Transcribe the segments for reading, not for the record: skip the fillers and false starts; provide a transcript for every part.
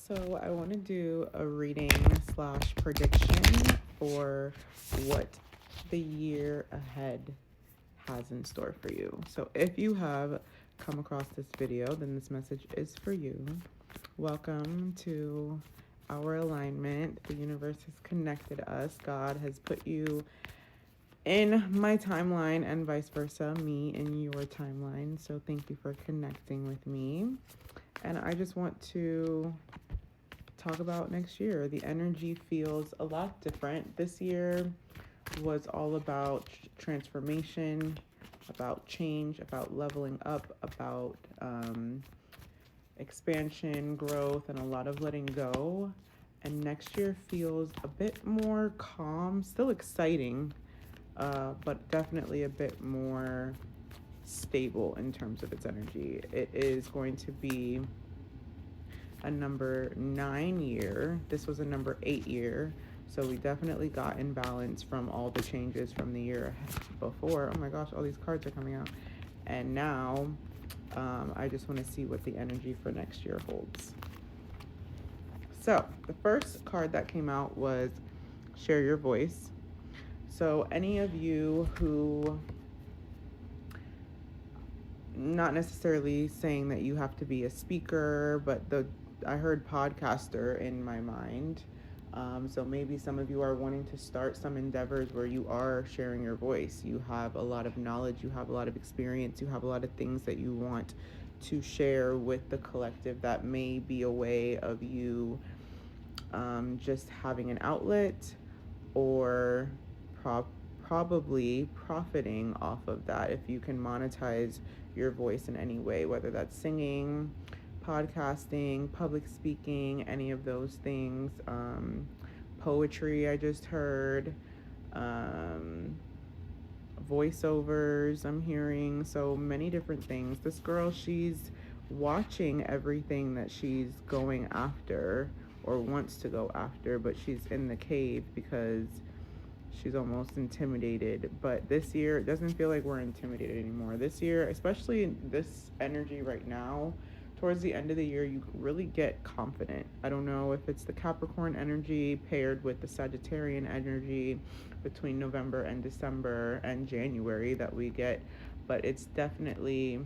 So I want to do a reading slash prediction for what the year ahead has in store for you. So if you have come across this video, then this message is for you. Welcome to our alignment. The universe has connected us. God has put you in my timeline and vice versa, me in your timeline. So thank you for connecting with me. And I just want to talk about next year. The energy feels a lot different. This year was all about transformation, about change, about leveling up, about expansion, growth, and a lot of letting go. And next year feels a bit more calm, still exciting, but definitely a bit more stable in terms of its energy. It is going to be a number 9 year. This was a number 8 year. So we definitely got in balance from all the changes from the year before. Oh my gosh, all these cards are coming out. And now I just want to see what the energy for next year holds. So the first card that came out was Share Your Voice. So any of you who, not necessarily saying that you have to be a speaker, but I heard podcaster in my mind. So maybe some of you are wanting to start some endeavors where you are sharing your voice. You have a lot of knowledge, you have a lot of experience, you have a lot of things that you want to share with the collective that may be a way of you just having an outlet or probably profiting off of that if you can monetize your voice in any way, whether that's singing, podcasting, public speaking, any of those things. Poetry, I just heard. Voiceovers, I'm hearing. So many different things. This girl, she's watching everything that she's going after or wants to go after, but she's in the cave because she's almost intimidated. But this year, it doesn't feel like we're intimidated anymore. This year, especially in this energy right now, towards the end of the year, you really get confident. I don't know if it's the Capricorn energy paired with the Sagittarian energy between November and December and January that we get, but it's definitely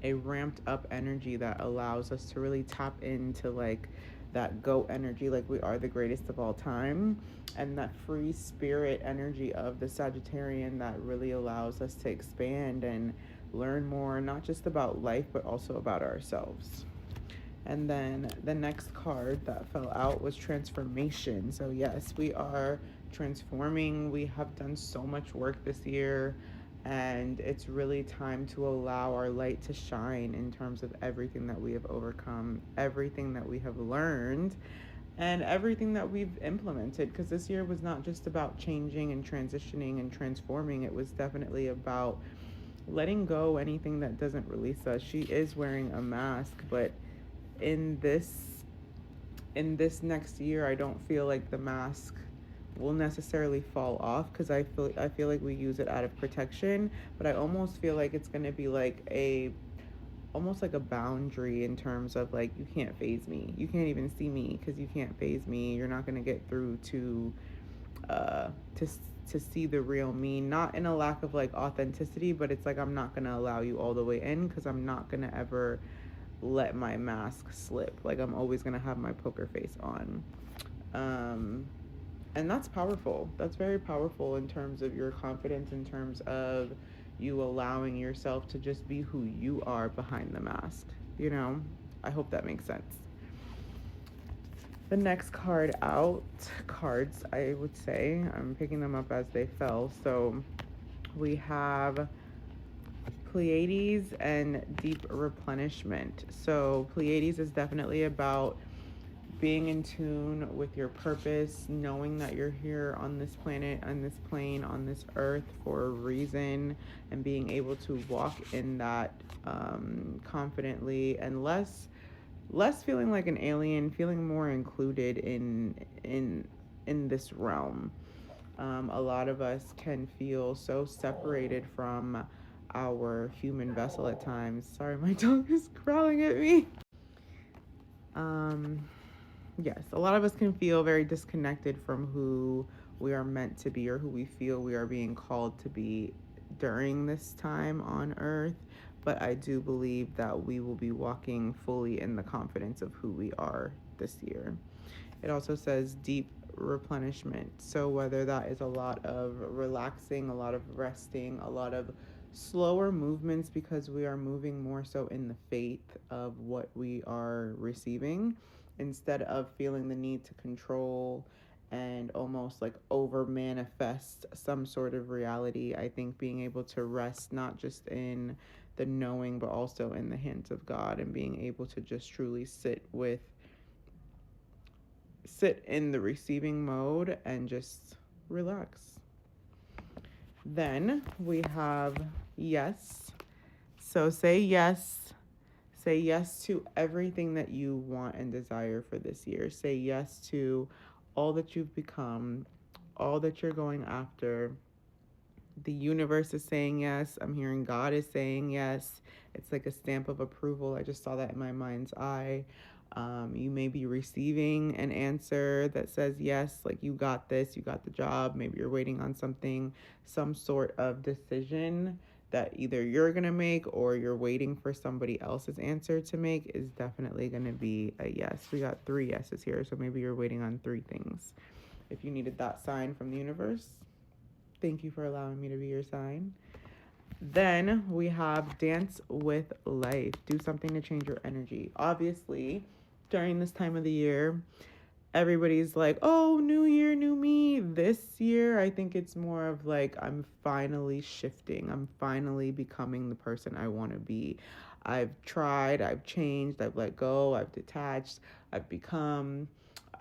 a ramped up energy that allows us to really tap into like that go energy, like we are the greatest of all time, and that free spirit energy of the Sagittarian that really allows us to expand and learn more, not just about life, but also about ourselves. And then the next card that fell out was transformation. So, yes, we are transforming. We have done so much work this year, and it's really time to allow our light to shine in terms of everything that we have overcome, everything that we have learned, and everything that we've implemented. Because this year was not just about changing and transitioning and transforming, it was definitely about letting go anything that doesn't release us. She is wearing a mask, but in this next year, I don't feel like the mask will necessarily fall off because I feel like we use it out of protection, but I almost feel like it's going to be like a almost like a boundary in terms of like, you can't phase me, you can't even see me because you can't phase me, you're not going to get through uh to to see the real me, not in a lack of like authenticity, but it's like I'm not going to allow you all the way in because I'm not going to ever let my mask slip. Like I'm always going to have my poker face on. um and that's powerful. That's very powerful in terms of your confidence, in terms of you allowing yourself to just be who you are behind the mask. You know, I hope that makes sense. The next cards, I would say, I'm picking them up as they fell. So we have Pleiades and deep replenishment. So Pleiades is definitely about being in tune with your purpose, knowing that you're here on this planet, on this plane, on this earth for a reason, and being able to walk in that confidently, and less feeling like an alien, feeling more included in this realm. A lot of us can feel so separated from our human vessel at times. Sorry, my dog is growling at me. Yes, a lot of us can feel very disconnected from who we are meant to be or who we feel we are being called to be during this time on earth. But I do believe that we will be walking fully in the confidence of who we are this year. It also says deep replenishment. So, whether that is a lot of relaxing, a lot of resting, a lot of slower movements because we are moving more so in the faith of what we are receiving instead of feeling the need to control and almost like over manifest some sort of reality. I think being able to rest not just in the knowing but also in the hands of God and being able to just truly sit in the receiving mode and just relax. Then we have yes. So say yes. Say yes to everything that you want and desire for this year. Say yes to all that you've become, all that you're going after. The universe is saying yes. I'm hearing God is saying yes. It's like a stamp of approval. I just saw that in my mind's eye. You may be receiving an answer that says yes, like you got this, you got the job. Maybe you're waiting on something, some sort of decision that either you're going to make or you're waiting for somebody else's answer to make is definitely going to be a yes. We got 3 yeses here, so maybe you're waiting on 3 things. If you needed that sign from the universe, thank you for allowing me to be your sign. Then we have dance with life. Do something to change your energy. Obviously, during this time of the year, everybody's like, oh, new year, new me. This year, I think it's more of like, I'm finally shifting. I'm finally becoming the person I want to be. I've tried, I've changed, I've let go, I've detached, I've become,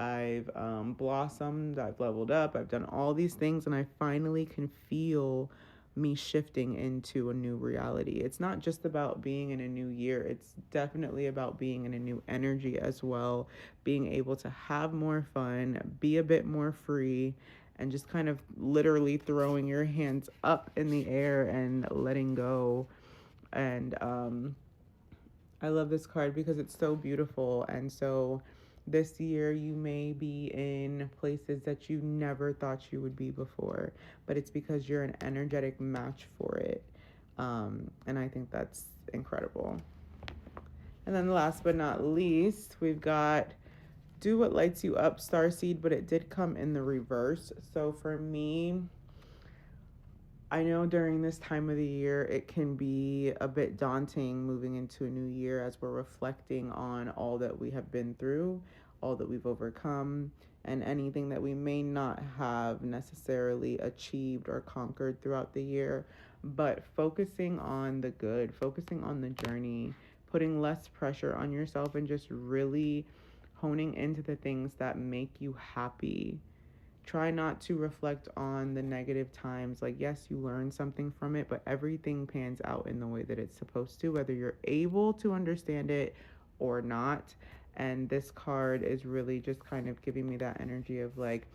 I've blossomed, I've leveled up, I've done all these things, and I finally can feel me shifting into a new reality. It's not just about being in a new year, it's definitely about being in a new energy as well, being able to have more fun, be a bit more free, and just kind of literally throwing your hands up in the air and letting go. And I love this card because it's so beautiful. And so this year you may be in places that you never thought you would be before, but it's because you're an energetic match for it. And I think that's incredible. And then last but not least, we've got do what lights you up, Starseed, but it did come in the reverse. So for me, I know during this time of the year, it can be a bit daunting moving into a new year as we're reflecting on all that we have been through, all that we've overcome, and anything that we may not have necessarily achieved or conquered throughout the year. But focusing on the good, focusing on the journey, putting less pressure on yourself, and just really honing into the things that make you happy. Try not to reflect on the negative times. Like, yes, you learn something from it, but everything pans out in the way that it's supposed to, whether you're able to understand it or not. And this card is really just kind of giving me that energy of like,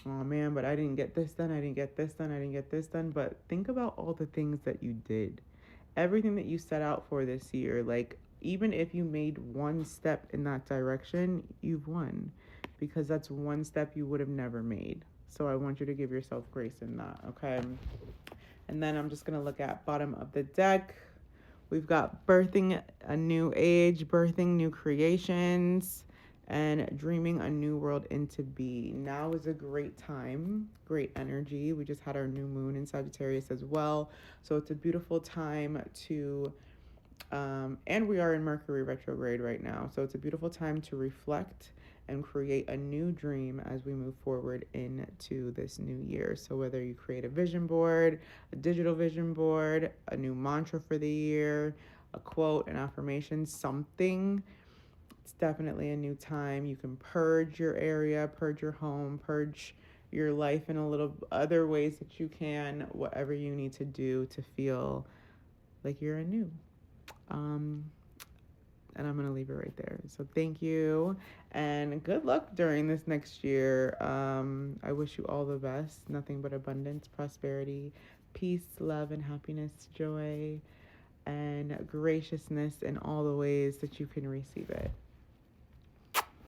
oh man, but I didn't get this done, I didn't get this done, I didn't get this done. But think about all the things that you did, everything that you set out for this year. Like, even if you made one step in that direction, you've won because that's one step you would have never made. So I want you to give yourself grace in that, okay? And then I'm just going to look at bottom of the deck. We've got birthing a new age, birthing new creations, and dreaming a new world into being. Now is a great time, great energy. We just had our new moon in Sagittarius as well. So it's a beautiful time to and we are in Mercury retrograde right now. So it's a beautiful time to reflect and create a new dream as we move forward into this new year. So whether you create a vision board, a digital vision board, a new mantra for the year, a quote, an affirmation, something, it's definitely a new time. You can purge your area, purge your home, purge your life in a little other ways that you can, whatever you need to do to feel like you're anew. Um, and I'm going to leave it right there. So thank you and good luck during this next year. I wish you all the best. Nothing but abundance, prosperity, peace, love, and happiness, joy, and graciousness in all the ways that you can receive it.